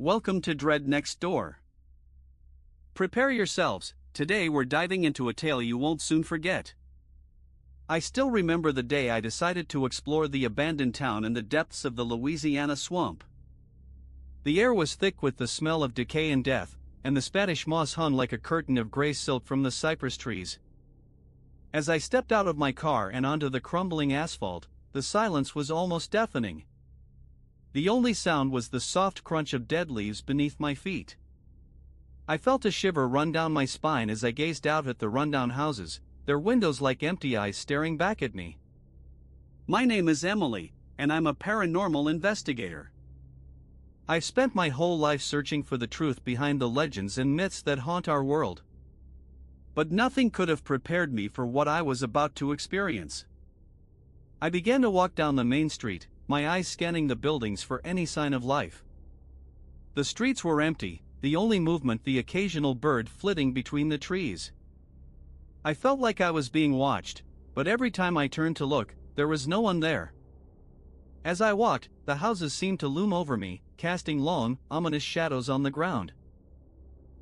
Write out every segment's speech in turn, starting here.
Welcome to Dread Next Door. Prepare yourselves, today we're diving into a tale you won't soon forget. I still remember the day I decided to explore the abandoned town in the depths of the Louisiana swamp. The air was thick with the smell of decay and death, and the Spanish moss hung like a curtain of gray silk from the cypress trees. As I stepped out of my car and onto the crumbling asphalt, the silence was almost deafening. The only sound was the soft crunch of dead leaves beneath my feet. I felt a shiver run down my spine as I gazed out at the rundown houses, their windows like empty eyes staring back at me. My name is Emily, and I'm a paranormal investigator. I've spent my whole life searching for the truth behind the legends and myths that haunt our world. But nothing could have prepared me for what I was about to experience. I began to walk down the main street, my eyes scanning the buildings for any sign of life. The streets were empty, the only movement the occasional bird flitting between the trees. I felt like I was being watched, but every time I turned to look, there was no one there. As I walked, the houses seemed to loom over me, casting long, ominous shadows on the ground.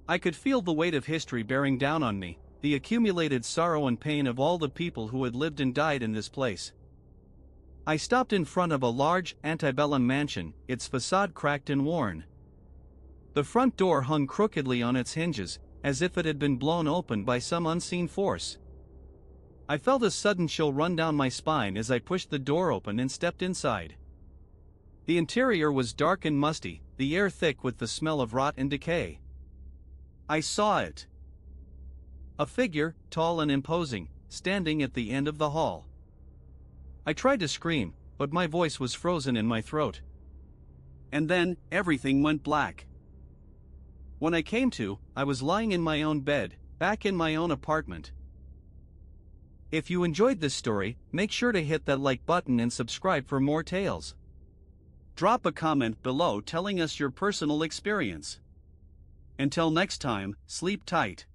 I could feel the weight of history bearing down on me, the accumulated sorrow and pain of all the people who had lived and died in this place. I stopped in front of a large, antebellum mansion, its facade cracked and worn. The front door hung crookedly on its hinges, as if it had been blown open by some unseen force. I felt a sudden chill run down my spine as I pushed the door open and stepped inside. The interior was dark and musty, the air thick with the smell of rot and decay. I saw it. A figure, tall and imposing, standing at the end of the hall. I tried to scream, but my voice was frozen in my throat. And then, everything went black. When I came to, I was lying in my own bed, back in my own apartment. If you enjoyed this story, make sure to hit that like button and subscribe for more tales. Drop a comment below telling us your personal experience. Until next time, sleep tight.